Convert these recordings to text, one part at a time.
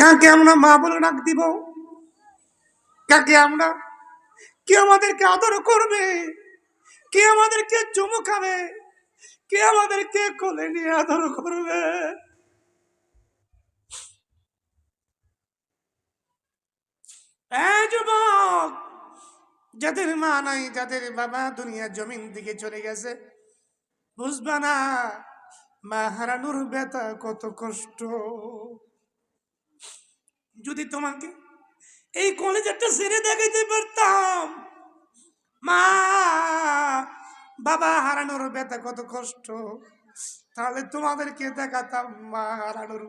কাকে আমরা মা বলে ডাক দিব? কাকে আমরা, কে আমাদেরকে আদর করবে? কে আমাদেরকে চুমু খাবে? কে আমাদেরকে কোলে নিয়ে আদর করবে? যুবক, যাদের মা নাই, যাদের বাবা দুনিয়া জমিন দিকে চলে গেছে, বুঝবা না মা হারানোর ব্যথা কত কষ্ট। যদি তোমাকে এই কলেজটা ছেড়ে দেখাইতে পারতাম মা বাবা হারানোর ব্যথা কত কষ্ট, তাহলে তোমাদেরকে দেখাতাম মা হারানোর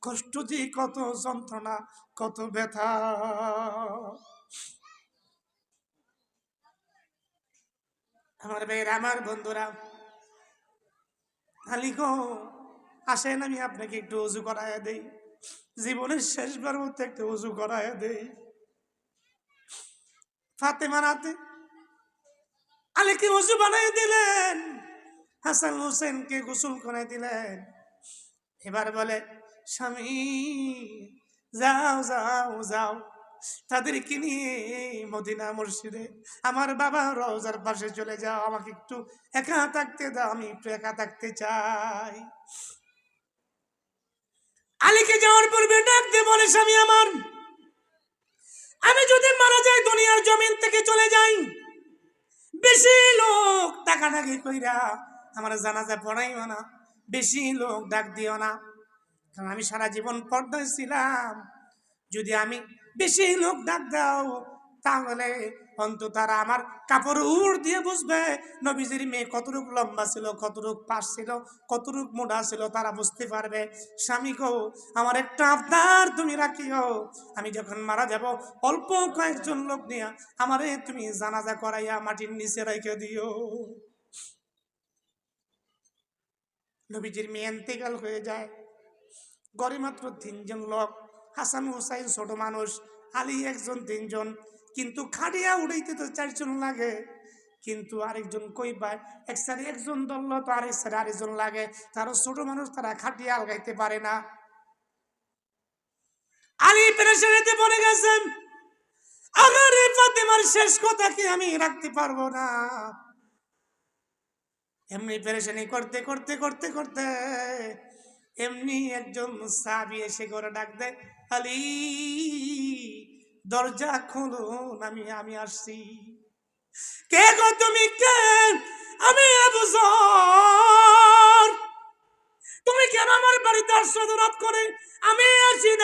কষ্ট যে কত যন্ত্রণা, কত ব্যথা। আমার ভাইয়ের, আমার বন্ধুরা, আলিগো আসেন আমি আপনাকে একটু উজু করাইয়া দেই, জীবনের শেষবার মতো একটু উজু করাইয়া দেই। ফাতেমা রাতে আলীকে উজু বানাই দিলেন, হাসান হোসেনকে গোসল করে দিলেন। এবার বলে, স্বামী যাও যাও যাও, তাদেরকে নিয়ে মদিনা মসজিদে আমার বাবা রওজার পাশে চলে যাও, আমাকে একটু একা থাকতে দাও, আমি একটু একা থাকতে চাই। আলীকে যাওয়ার পূর্বে ডাক দিয়ে বলে, স্বামী আমার, আমি যদি মারা যাই, দুনিয়ার জমিন থেকে চলে যাই, বেশি লোক ডাকাডাকি কইরা আমার জানাজা পড়াইও না, বেশি লোক ডাক দিও না, কারণ আমি সারা জীবন পর্দায় ছিলাম। যদি আমি বেশি লোক ডাক দাও, তাহলে অন্তত তারা আমার কাপড় উড় দিয়ে বুঝবে নবীজির মেয়ে কতটুক লম্বা ছিল, কতটুক পাশ ছিল, কতটুক মোটা ছিল, তারা বুঝতে পারবে। স্বামী গো, আমার একটা আবদার তুমি রাখিও, আমি যখন মারা যাব অল্প কয়েকজন লোক নিয়ে আমারে তুমি জানাজা করাইয়া মাটির নিচে রেখে দিও। নবীজির মেয়ে ইন্তেকাল হয়ে যায়, ঘরে মাত্র 3 জন লোক, হাসান হুসাইন ছোট মানুষ, আলী একজন, 3 জন, কিন্তু খাটিয়া উড়াইতে তো 4 জন লাগে, কিন্তু আরেকজন কই পায়, এক সারি একজন দল তো আরেক সারি আরেকজন লাগে, তারও ছোট মানুষ, তারা খাটিয়া আলগাইতে পারে না। আলী পেরেশানিতে পড়ে গেছেন, আগারে ফাতেমার শেষ কথা কি আমি রাখতে পারবো না। এমনি পেরেশানি করতে করতে করতে করতে এমনি একজন সাহাবী এসে করে ডাক দেয়, আলী দরজা খুলুন, আমি আসছি। কে গো তুমি? কে? আমি আবু যর। তুমি কেন আমার বাড়িতে আসছো রাত করে? আমি আসি না।